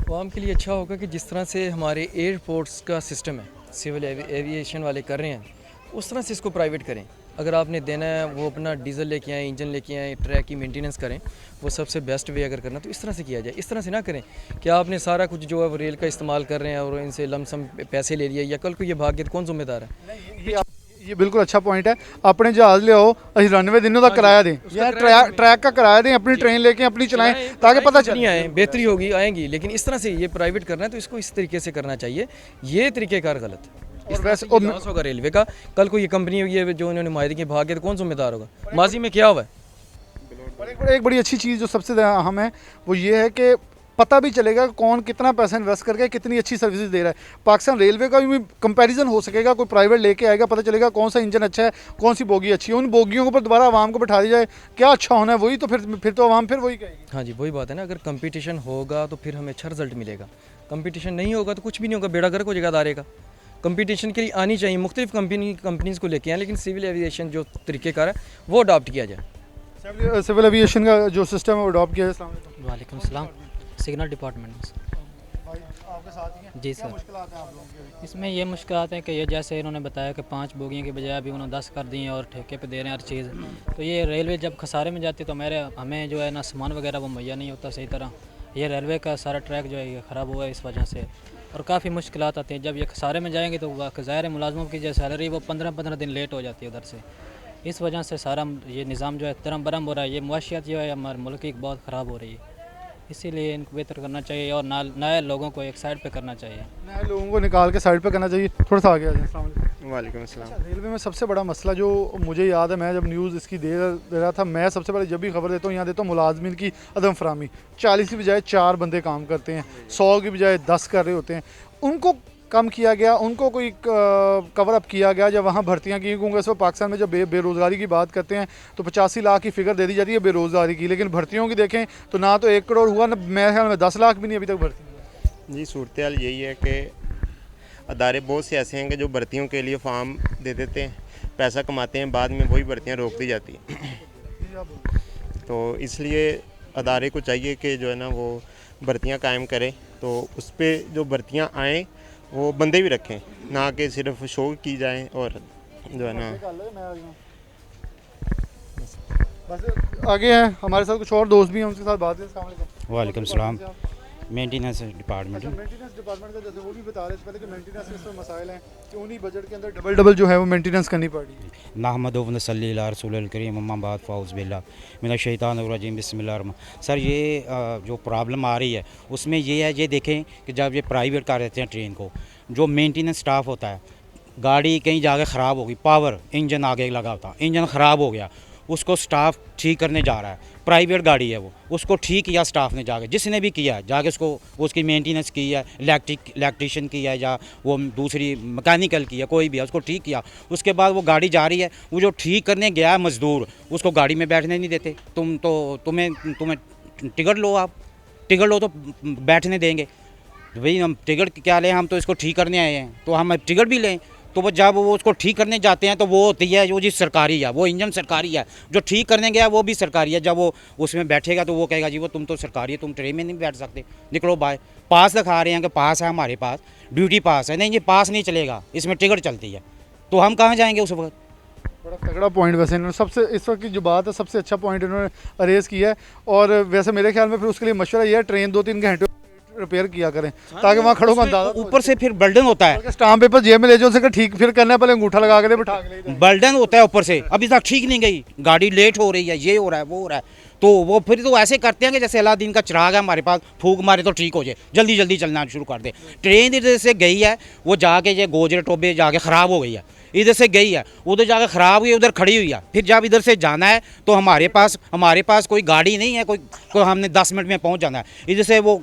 Speaker 13: आवाम के लिए अच्छा होगा कि जिस तरह से हमारे एयरपोर्ट्स का सिस्टम है, सिविल एविएशन वाले कर रहे हैं, उस तरह से इसको प्राइवेट करें। अगर आपने देना है वो अपना डीजल लेके आएँ, इंजन लेके आएँ, ट्रैक की मेंटेनेंस करें, वो सबसे बेस्ट वे अगर करना तो इस तरह से किया जाए। इस तरह से ना करें कि आपने सारा कुछ जो है वो रेल का इस्तेमाल कर रहे हैं और इनसे लमसम पैसे ले लिए, या कल को ये भाग गए तो कौन जिम्मेदार है?
Speaker 1: ये बिल्कुल अच्छा पॉइंट है। अपने जहाज़ ले आओ, 99 दिनों का किराया दें, या ट्रैक का किराया दें, अपनी ट्रेन लेके अपनी चलाएं ताकि पता चले
Speaker 13: आए, बेहतरी होगी, आएंगी। लेकिन इस तरह से ये प्राइवेट करना है तो इसको इस तरीके से करना चाहिए, ये तरीक़ेकार गलत है। इस तरह से लॉस होगा रेलवे का। कल को ये कंपनी होगी है जो इन्होंने माहिदे के भाग गए तो कौन जिम्मेदार होगा? माजी में क्या हुआ है?
Speaker 1: एक बड़ी अच्छी चीज़ जो सबसे अहम है वो ये है कि पता भी चलेगा कि कौन कितना पैसा इन्वेस्ट करके कितनी अच्छी सर्विसेज दे रहा है। पाकिस्तान रेलवे का भी कंपैरिजन हो सकेगा, कोई प्राइवेट लेके आएगा, पता चलेगा कौन सा इंजन अच्छा है, कौन सी बोगी अच्छी है। उन बोगियों के ऊपर दोबारा आवाम को बैठा दिया जाए, क्या अच्छा होना है वही तो फिर तो आवाम फिर वही कहेगी।
Speaker 13: हाँ जी, वही बात है ना, अगर कंपटीशन होगा तो फिर हमें अच्छा रिजल्ट मिलेगा। कंपटीशन नहीं होगा तो कुछ भी नहीं होगा, बेड़ा गर्क हो जाएगा अदारे का। कंपटीशन के लिए आनी चाहिए, मुख्तलिफ कंपनीज़ को लेके आए, लेकिन सिविल एविएशन जो तरीक़ेकार है वो अडॉप्ट किया जाए।
Speaker 1: सिविल एविएशन का जो सिस्टम है वो अडॉप्ट किया जाए।
Speaker 2: वालेकुम सलाम, सिग्नल डिपार्टमेंट से।
Speaker 1: आपके साथ ही हैं?
Speaker 2: जी
Speaker 1: क्या
Speaker 2: सर,
Speaker 1: मुश्किलात हैं आप लोगों के?
Speaker 2: इसमें ये मुश्किलात हैं कि ये जैसे इन्होंने बताया कि 5 बोगियों के बजाय अभी उन्होंने 10 कर दी हैं और ठेके पे दे रहे हैं हर चीज़। तो ये रेलवे जब खसारे में जाती है तो हमें जो है ना सामान वगैरह वो मुहैया नहीं होता सही तरह। ये रेलवे का सारा ट्रैक जो है ये ख़राब हुआ है इस वजह से, और काफ़ी मुश्किलात आती हैं। जब ये खसारे में जाएंगे तो ज़ाहिर है मुलाजमों की जो सैलरी वो 15-15 दिन लेट हो जाती है उधर से। इस वजह से सारा ये निज़ाम जो है तरम बरम हो रहा है। ये मुआशियत जो है हमारे मुल्क की बहुत ख़राब हो रही है, इसीलिए इनको बेहतर करना चाहिए और नए लोगों को एक साइड पे करना चाहिए।
Speaker 1: नए लोगों को निकाल के साइड पे करना चाहिए। थोड़ा सा आगे आ जाए। अस्सलाम वालेकुम।
Speaker 14: वालेकुम अस्सलाम।
Speaker 1: रेलवे में सबसे बड़ा मसला जो मुझे याद है, मैं जब न्यूज़ इसकी दे रहा था, मैं सबसे पहले जब भी खबर देता हूँ यहाँ देता हूँ मुलाजमीन की अदम फरामी। 40 की बजाय 4 बंदे काम करते हैं, 100 की बजाय 10 कर रहे होते हैं। उनको कम किया गया, उनको कोई कवर अप किया गया जब वहाँ भर्तियाँ की। क्योंकि इस वक्त पाकिस्तान में जब बेरोज़गारी की बात करते हैं तो 85 लाख की फ़िगर दे दी जाती है बेरोज़गारी की, लेकिन भर्तियों की देखें तो ना तो 1 करोड़ हुआ, ना मेरे ख्याल में 10 लाख भी नहीं अभी तक भर्ती।
Speaker 14: जी, सूरत हाल यही है कि अदारे बहुत से ऐसे हैं कि जो भर्तियों के लिए फॉर्म दे देते हैं, पैसा कमाते हैं, बाद में वही भर्तियाँ रोक दी जाती हैं। तो इसलिए अदारे को चाहिए कि जो है ना वो भर्तियाँ कायम करें, तो उस पर जो भर्तियाँ आएँ वो बंदे भी रखें, ना कि सिर्फ शो की जाएं। और जो है ना
Speaker 1: बस आगे हैं हमारे साथ कुछ और दोस्त भी हैं, उनके साथ बात करें।
Speaker 15: वालेकुम सलाम। मेंटेनेंस डिपार्टमेंट
Speaker 1: मेंटेनेंस डिपार्टमेंट का जैसे वो भी बता रहे थे पहले कि मेंटेनेंस के इसमें मसाइल हैं कि उन्हीं बजट के अंदर डबल जो है वो मेंटेनेंस करनी पड़ रही है।
Speaker 15: नाहमदु व नसल्ली अला रसूलिल करीम, अम्मा बाद फ़ाउज़ बिल्लाह मिनश शैतानिर रजीम, बिस्मिल्लाहिर रहमान। सर ये जो प्रॉब्लम आ रही है उसमें ये है, ये देखें कि जब ये प्राइवेट कर देते हैं ट्रेन को, जो मेंटेनेंस स्टाफ होता है, गाड़ी कहीं जाके ख़राब होगी, पावर इंजन आगे लगा होता, इंजन ख़राब हो गया, उसको स्टाफ ठीक करने जा रहा है। प्राइवेट गाड़ी है वो, उसको ठीक किया स्टाफ ने जाके, जिसने भी किया है जाके उसकी मेंटेनेंस की है, इलेक्ट्रिशियन की है या वो दूसरी मैकेनिकल की है, कोई भी है, उसको ठीक किया। उसके बाद वो गाड़ी जा रही है, वो जो ठीक करने गया है मज़दूर, उसको गाड़ी में बैठने नहीं देते। तुम्हें टिकट लो, आप टिकट लो तो बैठने देंगे। भाई हम टिकट क्या लें, हम तो इसको ठीक करने आए हैं, तो हम टिकट भी लें। तो वो जब वो उसको ठीक करने जाते हैं तो वो होती है जो जी सरकारी है, वो इंजन सरकारी है, जो ठीक करने गया वो भी सरकारी है। जब वो उसमें बैठेगा तो वो कहेगा जी वो तुम तो सरकारी है, तुम ट्रेन में नहीं बैठ सकते, निकलो बाय। पास दिखा रहे हैं कि पास है हमारे पास, ड्यूटी पास है, नहीं ये पास नहीं चलेगा, इसमें टिकट चलती है, तो हम कहाँ जाएंगे उस वक्त।
Speaker 1: बड़ा तगड़ा पॉइंट वैसे इन्होंने सबसे इस वक्त की जो बात है सबसे अच्छा पॉइंट इन्होंने अरेज किया है। और वैसे मेरे ख्याल में फिर उसके लिए मशवरा ये है ट्रेन 2-3 घंटे रिपेयर किया करें ताकि वहाँ खड़ों का अंदाजा।
Speaker 15: ऊपर से फिर बर्डन होता है,
Speaker 1: स्टाम्प पेपर जेब में ले जाओ, ठीक फिर करना है, पहले अंगूठा लगा के बिठा के
Speaker 15: बर्डन होता है ऊपर से। अभी तक ठीक नहीं गई गाड़ी, लेट हो रही है, ये हो रहा है, वो हो रहा है, तो वो फिर तो ऐसे करते हैं कि जैसे अलादीन का चिराग है हमारे पास, फूक मारे तो ठीक हो जाए, जल्दी जल्दी चलना शुरू कर दे। ट्रेन इधर से गई है, वो जाके ये गोजरे टोबे जाके ख़राब हो गई है, इधर से गई है, उधर जाकर ख़राब हुई, उधर खड़ी हुई है। फिर जब इधर से जाना है तो हमारे पास कोई गाड़ी नहीं है, कोई हमने 10 मिनट में पहुंच जाना है। इधर से वो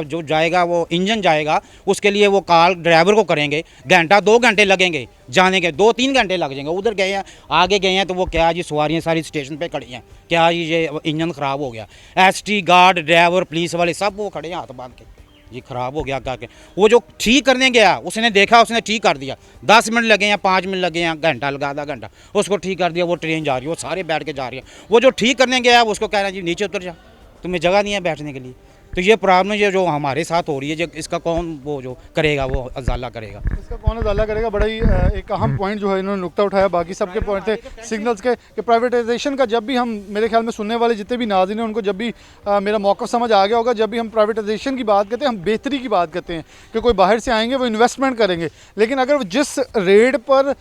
Speaker 15: जो जाएगा वो इंजन जाएगा, उसके लिए वो कॉल ड्राइवर को करेंगे, घंटा 2 घंटे लगेंगे जाने के, 2-3 घंटे लग जाएंगे। उधर गए हैं, आगे गए हैं तो वो क्या जी सवारियाँ सारी स्टेशन पर खड़ी हैं, क्या जी ये इंजन ख़राब हो गया। ST गार्ड, ड्राइवर, पुलिस वाले सब वो खड़े हैं हाथ बांध के, ये ख़राब हो गया करके। वो जो ठीक करने गया उसने देखा, उसने ठीक कर दिया, 10 मिनट लगे हैं, 5 मिनट लगे हैं, घंटा लगा, आधा घंटा, उसको ठीक कर दिया। वो ट्रेन जा रही है, वो सारे बैठ के जा रही है। वो जो ठीक करने गया उसको कह रहा है जी नीचे उतर जा, तुम्हें जगह नहीं है बैठने के लिए। तो ये प्रॉब्लम ये जो हमारे साथ हो रही है, जो इसका कौन वो जो करेगा, वो अजाला करेगा,
Speaker 1: इसका कौन अजाला करेगा। बड़ा ही एक अहम पॉइंट जो है इन्होंने नुक्ता उठाया, बाकी सबके पॉइंट थे सिग्नल्स के कि प्राइवेटाइजेशन का। जब भी हम, मेरे ख्याल में सुनने वाले जितने भी नाज़रीन हैं उनको जब भी मेरा मौक़िफ़ समझ आ गया होगा, जब भी हम प्राइवेटाइजेशन की बात करते हैं हम बेहतरी की बात करते हैं कि कोई बाहर से आएंगे वो इन्वेस्टमेंट करेंगे, लेकिन अगर जिस रेट पर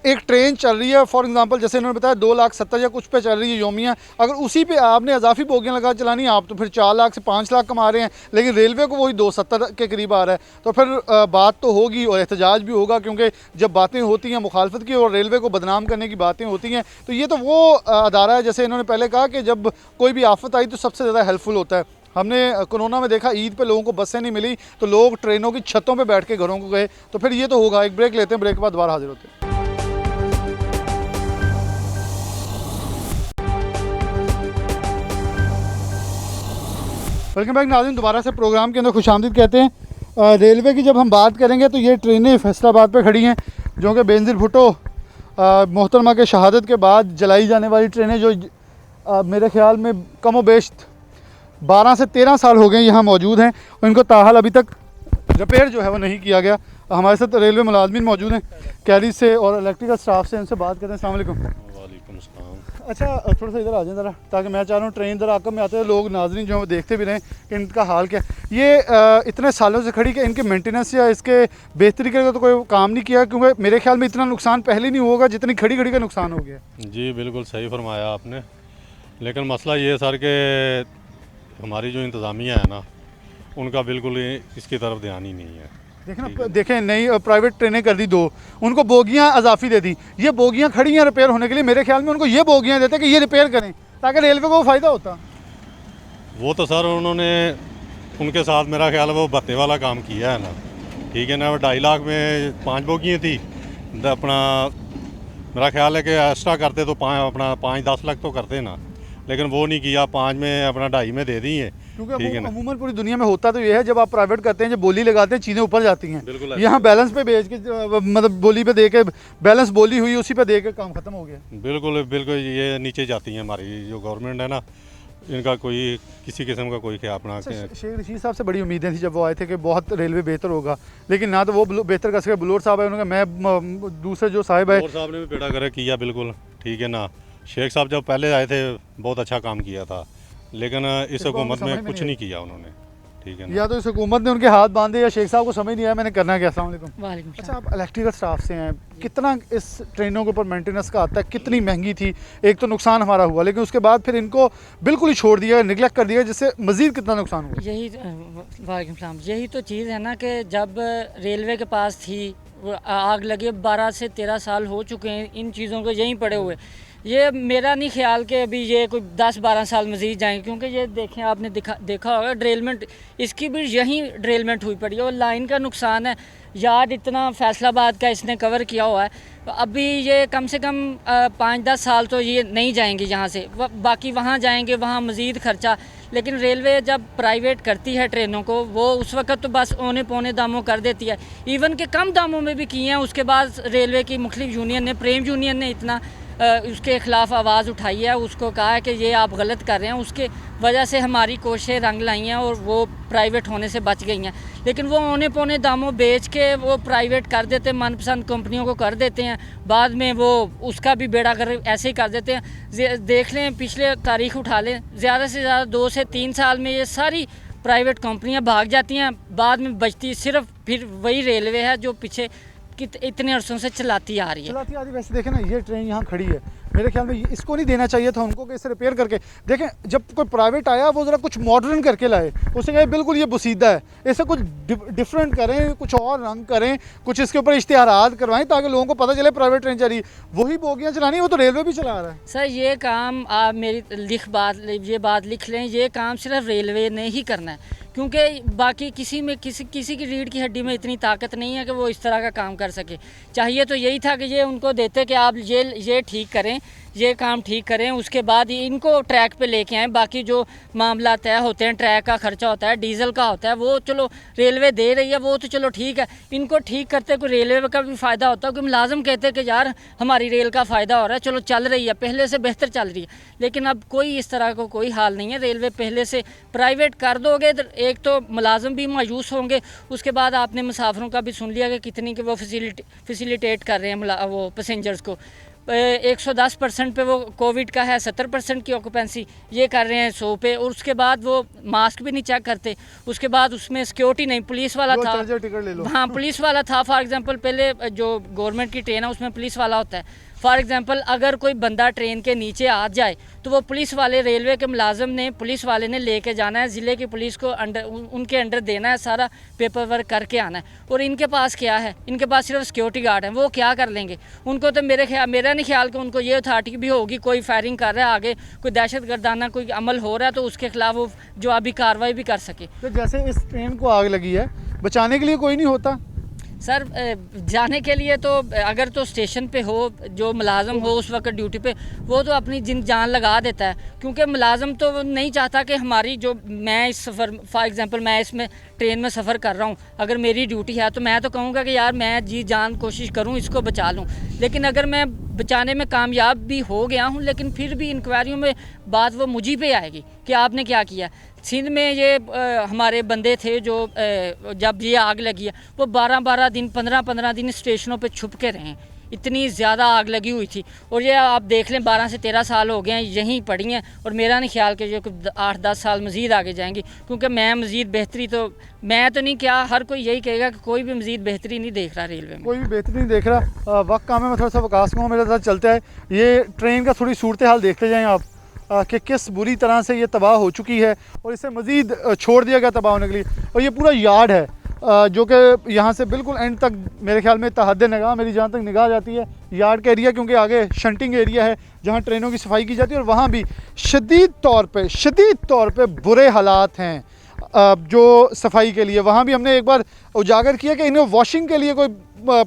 Speaker 1: एक ट्रेन चल रही है फॉर एग्जांपल, जैसे इन्होंने बताया 2,70,000 या कुछ पे चल रही है योमिया, अगर उसी पे आपने अजाफी बोगियाँ लगा चलानी है आप तो फिर 4 लाख से 5 लाख कमा रहे हैं, लेकिन रेलवे को वही 270 के करीब आ रहा है। तो फिर बात तो होगी और एहतजाज भी होगा, क्योंकि जब बातें होती हैं मुखालफत की और रेलवे को बदनाम करने की बातें होती हैं, तो ये तो वो अदारा है जैसे इन्होंने पहले कहा कि जब कोई भी आफत आई तो सबसे ज़्यादा हेल्पफुल होता है। हमने कोरोना में देखा ईद पे लोगों को बसें नहीं मिली तो लोग ट्रेनों की छतों पे बैठ के घरों को गए। तो फिर ये तो होगा। एक ब्रेक लेते हैं, ब्रेक के बाद दोबारा हाजिर होते हैं। वेलकम बैक नाज़रीन, दोबारा से प्रोग्राम के अंदर खुशामदीद कहते हैं। रेलवे की जब हम बात करेंगे तो ये ट्रेनें फैसलाबाद पे खड़ी हैं, जो कि बेनज़ीर भुट्टो मोहतरमा के शहादत के बाद जलाई जाने वाली ट्रेनें, जो मेरे ख्याल में कम व बेश 12 से 13 साल हो गए यहाँ मौजूद हैं और इनको ताहाल अभी तक रिपेयर जो है वो नहीं किया गया। हमारे साथ रेलवे मुलाजमीन मौजूद हैं कैरिज से और इलेक्ट्रिकल स्टाफ से, इनसे बात करते हैं। अस्सलाम वालेकुम।
Speaker 16: वालेकुम सलाम।
Speaker 1: अच्छा, थोड़ा सा इधर आ जाए ज़रा, ताकि मैं चाह रहा हूँ ट्रेन इधर आकर में आते हैं लोग नाजरीन जो हैं वो देखते भी रहें कि इनका हाल क्या है। ये इतने सालों से खड़ी कि इनके मेंटेनेंस या इसके बेहतरी के लिए तो कोई काम नहीं किया, क्योंकि मेरे ख्याल में इतना नुकसान पहले नहीं होगा जितनी खड़ी खड़ी का नुकसान हो गया।
Speaker 16: जी बिल्कुल सही फरमाया आपने, लेकिन मसला ये सर कि हमारी जो इंतज़ामिया है ना, उनका बिल्कुल इसकी तरफ ध्यान ही नहीं है।
Speaker 1: देखें नई प्राइवेट ट्रेनें कर दी 2, उनको बोगियां अजाफी दे दी। ये बोगियां खड़ी हैं रिपेयर होने के लिए, मेरे ख्याल में उनको ये बोगियां देते कि ये रिपेयर करें ताकि रेलवे को फ़ायदा होता।
Speaker 16: वो तो सर उन्होंने उनके साथ मेरा ख्याल है वो भत्ते वाला काम किया है ना, ठीक है ना। वो 2.5 लाख में 5 बोगियाँ थी, अपना मेरा ख्याल है कि एक्स्ट्रा करते तो अपना 5-10 लाख तो करते ना, लेकिन वो नहीं किया। 5 में अपना 2.5 में दे दी है, ठीक है ना।
Speaker 1: अमूमन पूरी दुनिया में होता तो ये है, जब आप प्राइवेट करते हैं, जब बोली लगाते हैं चीज़ें ऊपर जाती हैं। यहाँ बैलेंस पे बेच के मतलब बोली पे दे के बैलेंस बोली हुई उसी पे दे के काम खत्म हो गया।
Speaker 16: बिल्कुल बिल्कुल ये नीचे जाती हैं हमारी जो गवर्नमेंट है ना, इनका कोई किसी किस्म का कोई क्या अपना।
Speaker 1: शेख रशीद साहब से बड़ी उम्मीदें थी जब वो आए थे कि बहुत रेलवे बेहतर होगा, लेकिन ना तो वो बेहतर कर सके। बुलोर साहब है, उन्होंने मैं दूसरे जो साहिब है
Speaker 16: साहब ने भी बेड़ा करे किया, बिल्कुल ठीक है ना। शेख साहब जब पहले आए थे बहुत अच्छा काम किया था, लेकिन इस हुकूमत में कुछ नहीं किया उन्होंने, ठीक है ना।
Speaker 1: या तो इस हुकूमत ने उनके हाथ बांधे या शेख साहब को समझ नहीं आया मैंने करना क्या। अस्सलाम वालेकुम।
Speaker 17: वालेकुम।
Speaker 1: अच्छा, आप इलेक्ट्रिकल स्टाफ से हैं, कितना इस ट्रेनों के ऊपर मेंटेनेंस का आता है, कितनी महंगी थी? एक तो नुकसान हमारा हुआ, लेकिन उसके बाद फिर इनको बिल्कुल ही छोड़ दिया, निगलेक्ट कर दिया, जिससे मज़ीद कितना नुकसान हुआ?
Speaker 17: यही वालेकुम सलाम, यही तो चीज़ है ना कि जब रेलवे के पास थी आग लगे, 12 से 13 साल हो चुके हैं इन चीज़ों को यहीं पड़े हुए। ये मेरा नहीं ख्याल कि अभी ये कोई 10-12 साल मज़ीद जाएंगे, क्योंकि ये देखें आपने देखा होगा ड्रेलमेंट इसकी भी यहीं ड्रेलमेंट हुई पड़ी है और लाइन का नुकसान है। यार्ड इतना फैसलाबाद का इसने कवर किया हुआ है, अभी ये कम से कम 5-10 साल तो ये नहीं जाएंगे यहाँ से, बाकी वहाँ जाएंगे, वहाँ मज़ीद खर्चा। लेकिन रेलवे जब प्राइवेट करती है ट्रेनों को, वो उस वक्त तो बस औने पौने दामों कर देती है, इवन के कम दामों में भी किए हैं। उसके बाद रेलवे की मुख्तलिफ यूनियन ने, प्रेम यूनियन ने इतना उसके ख़िलाफ़ आवाज़ उठाई है, उसको कहा है कि ये आप गलत कर रहे हैं। उसके वजह से हमारी कोशिशें रंग लाई हैं और वो प्राइवेट होने से बच गई हैं। लेकिन वो औने पौने दामों बेच के वो प्राइवेट कर देते हैं, मनपसंद कंपनियों को कर देते हैं, बाद में वो उसका भी बेड़ा कर ऐसे ही कर देते हैं। देख लें, पिछले तारीख उठा लें, ज़्यादा से ज़्यादा 2 से 3 साल में ये सारी प्राइवेट कंपनियाँ भाग जाती हैं, बाद में बचती सिर्फ फिर वही रेलवे है जो पीछे इतने अरसों से चलाती आ रही है।
Speaker 1: वैसे देखें ना, ये ट्रेन यहाँ खड़ी है, मेरे ख्याल में इसको नहीं देना चाहिए था उनको कि इसे रिपेयर करके देखें। जब कोई प्राइवेट आया वो ज़रा कुछ मॉडर्न करके लाए, उसे कहे बिल्कुल ये बुसीदा है, इसे कुछ डिफरेंट करें, कुछ और रंग करें, कुछ इसके ऊपर इश्तिहारात करवाएं ताकि लोगों को पता चले प्राइवेट ट्रेन चली। वही बोगियाँ चलानी, वो तो रेलवे भी चला रहा है।
Speaker 17: सर ये काम आप मेरी ये बात लिख लें, ये काम सिर्फ रेलवे ने ही करना है, क्योंकि बाकी किसी की रीढ़ की हड्डी में इतनी ताकत नहीं है कि वो इस तरह का काम कर सके। चाहिए तो यही था कि ये उनको देते कि आप ये ठीक करें, ये काम ठीक करें, उसके बाद ही इनको ट्रैक पे लेके आएँ। बाकी जो मामला तय होते हैं, ट्रैक का खर्चा होता है, डीजल का होता है, वो चलो रेलवे दे रही है, वो तो चलो ठीक है। इनको ठीक करते कोई रेलवे का भी फ़ायदा होता है, क्योंकि मुलाजिम कहते हैं कि यार हमारी रेल का फ़ायदा हो रहा है, चलो चल रही है, पहले से बेहतर चल रही है। लेकिन अब कोई इस तरह को कोई हाल नहीं है। रेलवे पहले से प्राइवेट कर दोगे, एक तो मुलाजिम भी मायूस होंगे, उसके बाद आपने मुसाफिरों का भी सुन लिया कि कितनी कि वो फैसिलिटेट कर रहे हैं वो पैसेंजर्स को। 110% पे वो कोविड का है, 70% की ऑक्यूपेंसी ये कर रहे हैं 100 पे, और उसके बाद वो मास्क भी नहीं चेक करते। उसके बाद उसमें सिक्योरिटी नहीं, पुलिस वाला था,
Speaker 1: टिकट ले लो।
Speaker 17: हाँ पुलिस वाला था। फॉर एग्जांपल पहले जो गवर्नमेंट की ट्रेन है उसमें पुलिस वाला होता है। फॉर एग्जांपल अगर कोई बंदा ट्रेन के नीचे आ जाए तो वो पुलिस वाले, रेलवे के मुलाजिम ने, पुलिस वाले ने लेके जाना है, ज़िले की पुलिस को उनके अंडर देना है, सारा पेपर वर्क करके आना है। और इनके पास क्या है? इनके पास सिर्फ सिक्योरिटी गार्ड है, वो क्या कर लेंगे? उनको तो मेरा नहीं ख्याल कि उनको ये अथॉरिटी भी होगी, कोई फायरिंग कर रहा है आगे, कोई दहशत गर्दाना कोई अमल हो रहा है तो उसके खिलाफ वो जो अभी कार्रवाई भी कर सके।
Speaker 1: तो जैसे इस ट्रेन को आग लगी है, बचाने के लिए कोई नहीं होता?
Speaker 17: सर जाने के लिए तो अगर तो स्टेशन पे हो, जो मुलाजम हो उस वक्त ड्यूटी पे, वो तो अपनी जान लगा देता है, क्योंकि मुलाजम तो नहीं चाहता कि हमारी जो, मैं इस सफ़र फॉर एग्जांपल मैं इसमें ट्रेन में सफ़र कर रहा हूँ, अगर मेरी ड्यूटी है तो मैं तो कहूँगा कि यार मैं जी जान कोशिश करूँ इसको बचा लूँ। लेकिन अगर मैं बचाने में कामयाब भी हो गया हूँ, लेकिन फिर भी इंक्वायरियों में बात वो मुझी पे आएगी कि आपने क्या किया। सिंध में ये हमारे बंदे थे जो जब ये आग लगी है वो 12-12 दिन 15-15 दिन स्टेशनों पे छुप के रहे, इतनी ज़्यादा आग लगी हुई थी। और ये आप देख लें 12 से 13 साल हो गए हैं यहीं पड़ी हैं, और मेरा नहीं ख्याल कि जो 8-10 साल मज़ीद आगे जाएंगी, क्योंकि मैं मज़ीद बेहतरी तो मैं तो नहीं, क्या हर कोई यही कहेगा कि कोई भी मज़ीद बेहतरी नहीं देख रहा रेलवे में,
Speaker 1: कोई भी बेहतरी नहीं देख रहा। वक्त काम है, मैं थोड़ा सा वकास को मेरे साथ चलता है। ये ट्रेन का थोड़ी सूरत हाल देखते जाएँ आप कि किस बुरी तरह से ये तबाह हो चुकी है और इसे मज़ीद छोड़ दिया गया तबाह होने के लिए। और ये पूरा यार्ड है जो कि यहाँ से बिल्कुल एंड तक मेरे ख्याल में तहद निगाह, मेरी जहाँ तक निगाह जाती है यार्ड का एरिया, क्योंकि आगे शंटिंग एरिया है जहाँ ट्रेनों की सफाई की जाती है, और वहाँ भी शदीद तौर पे बुरे हालात हैं जो सफाई के लिए। वहाँ भी हमने एक बार उजागर किया कि इन्हें वॉशिंग के लिए कोई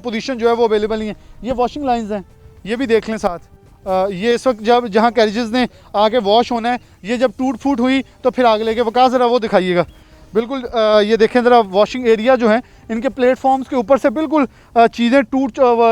Speaker 1: पोजीशन जो है वो अवेलेबल नहीं है। ये वॉशिंग लाइन्स हैं, ये भी देख लें साथ। ये इस वक्त जब जहाँ कैरेजेस ने आगे वॉश होना है, ये जब टूट फूट हुई तो फिर आगे लेके वकास ज़रा वो दिखाइएगा। बिल्कुल ये देखें ज़रा, वॉशिंग एरिया जो हैं इनके प्लेटफॉर्म्स के ऊपर से बिल्कुल चीज़ें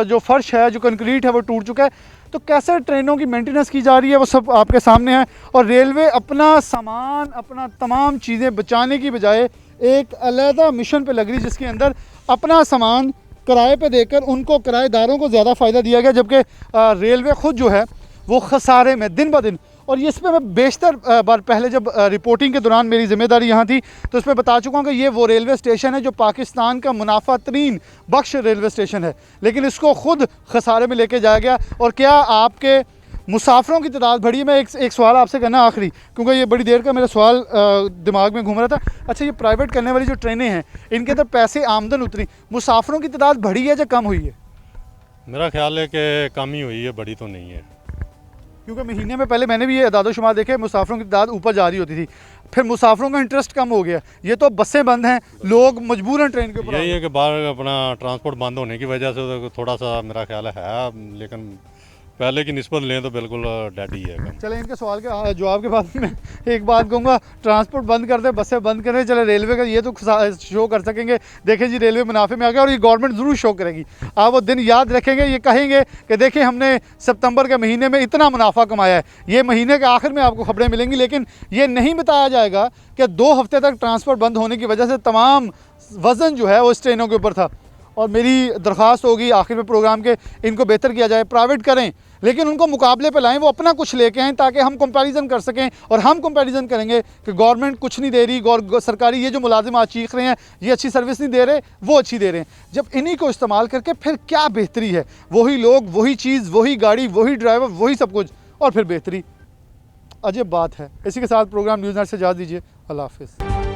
Speaker 1: जो फर्श है, जो कंक्रीट है वो टूट चुका है। तो कैसे ट्रेनों की मेंटेनेंस की जा रही है वो सब आपके सामने है। और रेलवे अपना सामान, अपना तमाम चीज़ें बचाने की बजाय एक अलहदा मिशन पर लग रही, जिसके अंदर अपना सामान किराए पे देकर उनको किराएदारों को ज़्यादा फ़ायदा दिया गया, जबकि रेलवे ख़ुद जो है वो खसारे में दिन ब दिन। और इस पर मैं बेशतर बार पहले जब रिपोर्टिंग के दौरान मेरी ज़िम्मेदारी यहाँ थी तो इसमें बता चुका हूँ कि ये वो रेलवे स्टेशन है जो पाकिस्तान का मुनाफा तरीन बख्श रेलवे स्टेशन है, लेकिन इसको ख़ुद खसारे में लेके जाया गया। और क्या आपके मुसाफिरों की तादाद बढ़ी है? मैं एक सवाल आपसे करना आखिरी, क्योंकि ये बड़ी देर का मेरा सवाल दिमाग में घूम रहा था। अच्छा, ये प्राइवेट करने वाली जो ट्रेनें हैं इनके अंदर पैसे आमदन उतरी, मुसाफिरों की तादाद बढ़ी है या कम हुई है?
Speaker 16: मेरा ख्याल है कि कम ही हुई है, बड़ी तो नहीं है।
Speaker 1: क्योंकि महीने में पहले मैंने भी ये अदाद शुमार देखे, मुसाफिरों की तादाद ऊपर जा रही होती थी, फिर मुसाफिरों का इंटरेस्ट कम हो गया। ये तो बसें बंद हैं, लोग मजबूरन ट्रेन के ऊपर।
Speaker 16: यही है कि बाहर अपना ट्रांसपोर्ट बंद होने की वजह से थोड़ा सा मेरा ख्याल है, लेकिन पहले की निस्बत लें तो बिल्कुल डेड ही है।
Speaker 1: चले इनके सवाल के जवाब के बाद मैं एक बात कहूँगा, ट्रांसपोर्ट बंद कर दे, बसें बंद करें, चले रेलवे का ये तो शो कर सकेंगे, देखें जी रेलवे मुनाफे में आ गया, और ये गवर्नमेंट ज़रूर शो करेगी। आप वो दिन याद रखेंगे, ये कहेंगे कि देखें हमने सितंबर के महीने में इतना मुनाफा कमाया है। ये महीने के आखिर में आपको खबरें मिलेंगी, लेकिन ये नहीं बताया जाएगा कि 2 हफ्ते तक ट्रांसपोर्ट बंद होने की वजह से तमाम वज़न जो है वो इस ट्रेनों के ऊपर था। और मेरी दरख्वास्त होगी आखिर में प्रोग्राम के, इनको बेहतर किया जाए, प्राइवेट करें, लेकिन उनको मुकाबले पे लाएं, वो अपना कुछ लेके आएँ ताकि हम कंपैरिजन कर सकें। और हम कंपैरिजन करेंगे कि गवर्नमेंट कुछ नहीं दे रही, सरकारी ये जो मुलाजिम आज चीख रहे हैं ये अच्छी सर्विस नहीं दे रहे, वो अच्छी दे रहे हैं। जब इन्हीं को इस्तेमाल करके फिर क्या बेहतरी है, वही लोग, वही चीज़, वही गाड़ी, वही ड्राइवर, वही सब कुछ, और फिर बेहतरी। अजब बात है। इसी के साथ प्रोग्राम न्यूज़ नेट से इजाज़त दीजिए। अल्लाह हाफ़िज़।